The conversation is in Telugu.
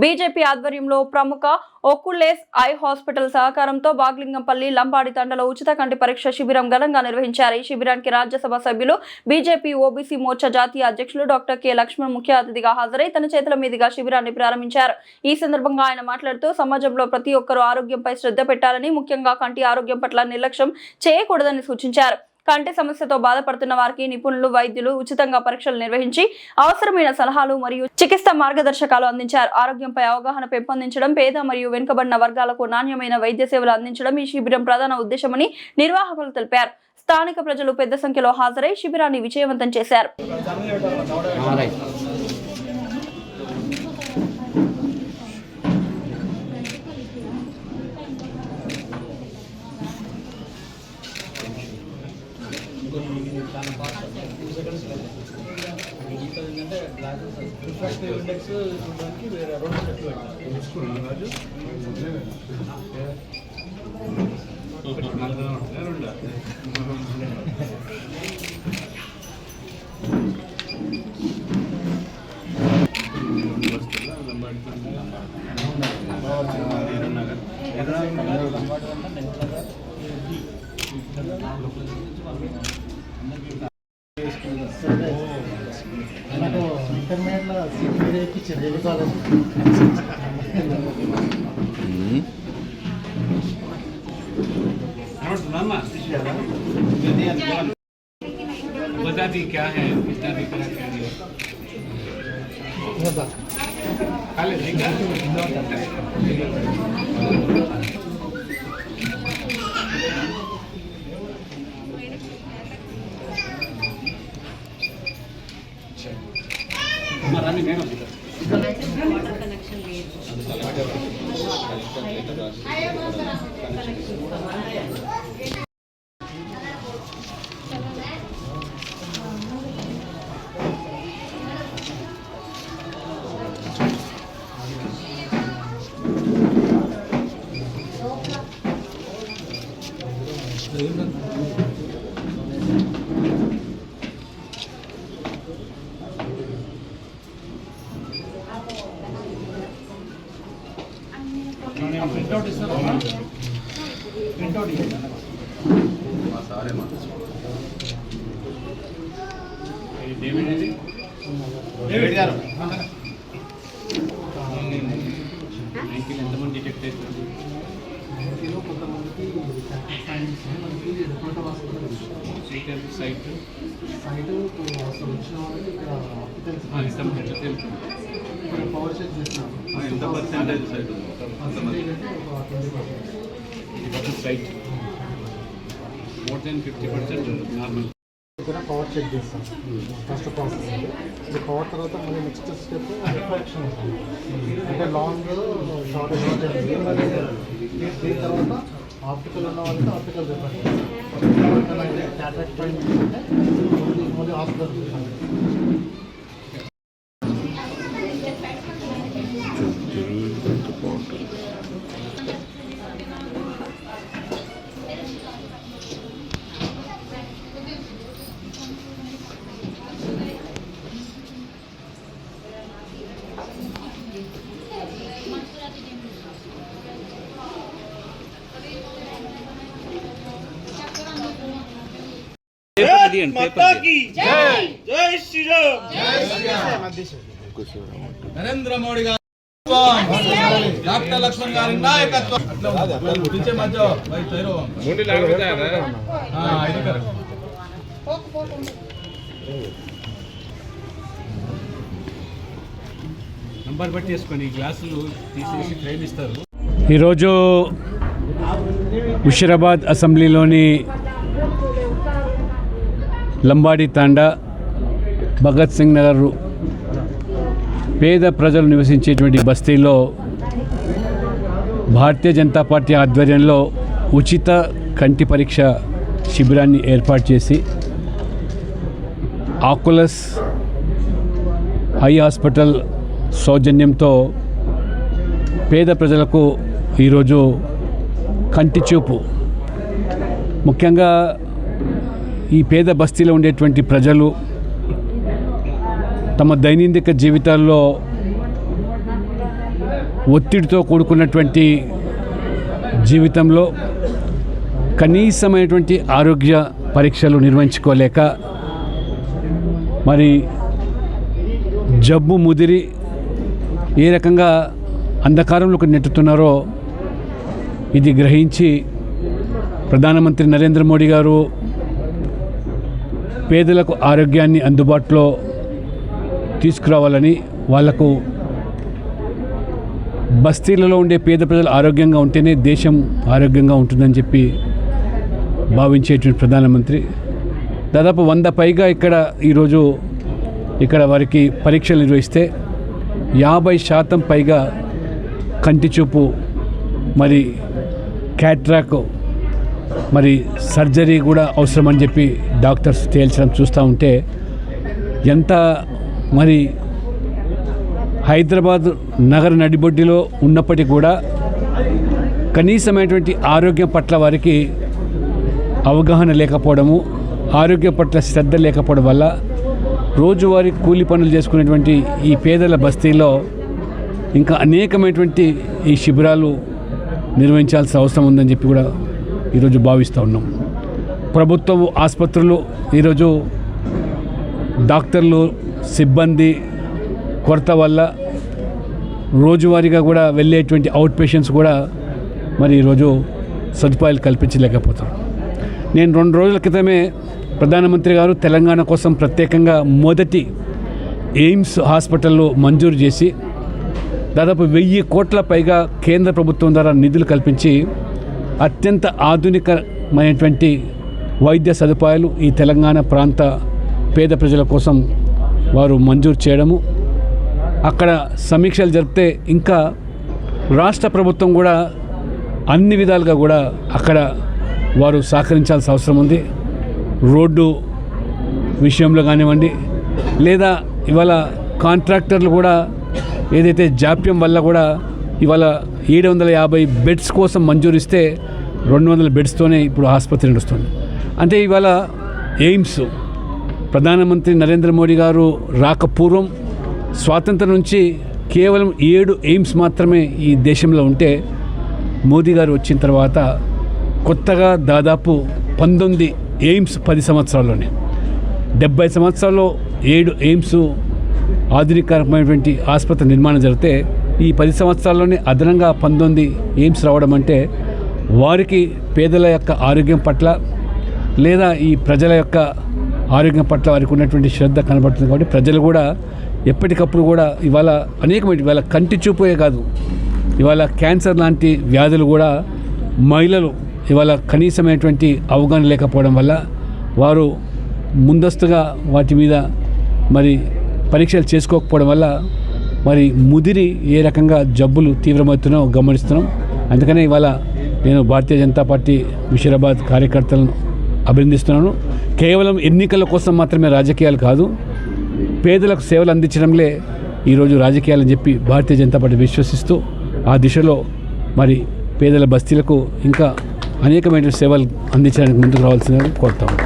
బీజేపీ ఆధ్వర్యంలో ప్రముఖ ఒకులేస్ ఐ హాస్పిటల్ సహకారంతో బాగ్లింగంపల్లి లంబాడి తండలో ఉచిత కంటి పరీక్ష శిబిరం ఘనంగా నిర్వహించారు. ఈ శిబిరానికి రాజ్యసభ సభ్యులు బీజేపీ ఓబీసీ మోర్చా జాతీయ అధ్యక్షులు డాక్టర్ కె లక్ష్మణ్ ముఖ్య అతిథిగా హాజరై తన చేతుల మీదుగా శిబిరాన్ని ప్రారంభించారు. ఈ సందర్భంగా ఆయన మాట్లాడుతూ సమాజంలో ప్రతి ఒక్కరూ ఆరోగ్యంపై శ్రద్ధ పెట్టాలని, ముఖ్యంగా కంటి ఆరోగ్యం పట్ల నిర్లక్ష్యం చేయకూడదని సూచించారు. కంటి సమస్యతో బాధపడుతున్న వారికి నిపుణులు, వైద్యులు ఉచితంగా పరీక్షలు నిర్వహించి అవసరమైన సలహాలు మరియు చికిత్స మార్గదర్శకాలు అందించారు. ఆరోగ్యంపై అవగాహన పెంపొందించడం, పేద మరియు వెనుకబడిన వర్గాలకు నాణ్యమైన వైద్య సేవలు అందించడం ఈ శిబిరం ప్రధాన ఉద్దేశమని నిర్వాహకులు తెలిపారు. స్థానిక ప్రజలు పెద్ద సంఖ్యలో హాజరై శిబిరాన్ని విజయవంతం చేశారు. बता दी क्या है, कितना दिख रहा डेविड गारू ఎంతమంది డిటెక్ట్ అవుతుంది? సైట్ పవర్ చెక్ చేస్తున్నాము. ఎంత percentage site more than 50% normal power check చేస్తాం. ఫస్ట్ ప్రాసెస్ ఇది పవర్ తర్వాత మళ్ళీ నెక్స్ట్ స్టెప్ రిఫ్రాక్షన్ ఉంటుంది. అంటే లాంగ్ షార్ట్ దీని తర్వాత ఆప్టికల్ ఉన్న వాళ్ళకి ఆప్టికల్ రిఫ్రాక్షన్, క్యాటరాక్ట్ పాయింట్ మళ్ళీ హాస్పిటల్. నరేంద్ర మోడీ గారు, డాక్టర్ లక్ష్మణ్ గారి నాయకత్వం. నంబర్ పెట్టేసుకొని గ్లాసులు తీసేసి ఫ్రేమ్ ఇస్తారు. ఈరోజు ముషీరాబాద్ అసెంబ్లీలోని లంబాడి తాండా, భగత్ సింగ్ నగర్ పేద ప్రజలు నివసించేటువంటి బస్తీలో భారతీయ జనతా పార్టీ ఆధ్వర్యంలో ఉచిత కంటి పరీక్ష శిబిరాన్ని ఏర్పాటు చేసి ఆకులస్ ఐ హాస్పిటల్ సౌజన్యంతో పేద ప్రజలకు ఈరోజు కంటి చూపు, ముఖ్యంగా ఈ పేద బస్తీలో ఉండేటువంటి ప్రజలు తమ దైనందిక జీవితాల్లో ఒత్తిడితో కూడుకున్నటువంటి జీవితంలో కనీసమైనటువంటి ఆరోగ్య పరీక్షలు నిర్వహించుకోలేక మరి జబ్బు ముదిరి ఏ రకంగా అంధకారంలోకి నెట్టుతున్నారో ఇది గ్రహించి ప్రధానమంత్రి నరేంద్ర మోడీ గారు పేదలకు ఆరోగ్యాన్ని అందుబాటులో తీసుకురావాలని, వాళ్లకు బస్తీలలో ఉండే పేద ప్రజలు ఆరోగ్యంగా ఉంటేనే దేశం ఆరోగ్యంగా ఉంటుందని చెప్పి భావించేటువంటి ప్రధానమంత్రి దాదాపు 100 పైగా ఈరోజు ఇక్కడ వారికి పరీక్షలు నిర్వహిస్తే 50% పైగా కంటి చూపు మరి క్యాట్రాక్ మరి సర్జరీ కూడా అవసరమని చెప్పి డాక్టర్స్ తేల్చడం చూస్తూ ఉంటే ఎంత మరి హైదరాబాద్ నగర నడిబొడ్డిలో ఉన్నప్పటికీ కూడా కనీసమైనటువంటి ఆరోగ్యం పట్ల వారికి అవగాహన లేకపోవడము, ఆరోగ్యం పట్ల శ్రద్ధ లేకపోవడం వల్ల రోజువారీ కూలి పనులు చేసుకునేటువంటి ఈ పేదల బస్తీల్లో ఇంకా అనేకమైనటువంటి ఈ శిబిరాలు నిర్వహించాల్సిన అవసరం ఉందని చెప్పి కూడా ఈరోజు భావిస్తూ ఉన్నాం. ప్రభుత్వ ఆసుపత్రులు ఈరోజు డాక్టర్లు సిబ్బంది కొరత వల్ల రోజువారీగా కూడా వెళ్ళేటువంటి అవుట్ పేషెంట్స్ కూడా మరి ఈరోజు సదుపాయాలు కల్పించలేకపోతారు. నేను 2 రోజుల క్రితమే ప్రధానమంత్రి గారు తెలంగాణ కోసం ప్రత్యేకంగా మొదటి ఎయిమ్స్ హాస్పిటల్లో మంజూరు చేసి దాదాపు 1000 కోట్ల పైగా కేంద్ర ప్రభుత్వం ద్వారా నిధులు కల్పించి అత్యంత ఆధునికమైనటువంటి వైద్య సదుపాయాలు ఈ తెలంగాణ ప్రాంత పేద ప్రజల కోసం వారు మంజూరు చేయడము, అక్కడ సమీక్షలు జరిపితే ఇంకా రాష్ట్ర ప్రభుత్వం కూడా అన్ని విధాలుగా కూడా అక్కడ వారు సహకరించాల్సిన అవసరం ఉంది. రోడ్డు విషయంలో కానివ్వండి, లేదా ఇవాళ కాంట్రాక్టర్లు కూడా ఏదైతే జాప్యం వల్ల కూడా ఇవాళ 750 బెడ్స్ కోసం మంజూరిస్తే 200 బెడ్స్తోనే ఇప్పుడు ఆసుపత్రి నడుస్తుంది. అంటే ఇవాళ ఎయిమ్స్ ప్రధానమంత్రి నరేంద్ర మోడీ గారు రాకపూర్వం స్వాతంత్రం నుంచి కేవలం 7 ఎయిమ్స్ మాత్రమే ఈ దేశంలో ఉంటే మోదీ గారు వచ్చిన తర్వాత కొత్తగా దాదాపు 19 ఎయిమ్స్ 10 సంవత్సరాల్లోనే 70 సంవత్సరాల్లో 7 ఎయిమ్స్ ఆధునికమైనటువంటి ఆసుపత్రి నిర్మాణం జరిగితే ఈ 10 సంవత్సరాల్లోనే అదనంగా 19 ఎయిమ్స్ రావడం అంటే వారికి పేదల యొక్క ఆరోగ్యం పట్ల లేదా ఈ ప్రజల యొక్క ఆరోగ్యం పట్ల వారికి ఉన్నటువంటి శ్రద్ధ కనబడుతుంది. కాబట్టి ప్రజలు కూడా ఎప్పటికప్పుడు కూడా ఇవాళ కంటి చూపే కాదు, ఇవాళ క్యాన్సర్ లాంటి వ్యాధులు కూడా మహిళలు ఇవాళ కనీసమైనటువంటి అవగాహన లేకపోవడం వల్ల వారు ముందస్తుగా వాటి మీద మరి పరీక్షలు చేసుకోకపోవడం వల్ల మరి ముదిరి ఏ రకంగా జబ్బులు తీవ్రమవుతున్నాయో గమనిస్తున్నాం. అందుకనే ఇవాళ నేను భారతీయ జనతా పార్టీ ముషీరాబాద్ కార్యకర్తలను అభినందిస్తున్నాను. కేవలం ఎన్నికల కోసం మాత్రమే రాజకీయాలు కాదు, పేదలకు సేవలు అందించడంలే ఈరోజు రాజకీయాలని చెప్పి భారతీయ జనతా పార్టీ విశ్వసిస్తూ ఆ దిశలో మరి పేదల బస్తీలకు ఇంకా అనేకమైన సేవలు అందించడానికి ముందుకు రావాల్సిందని కోరుతాము.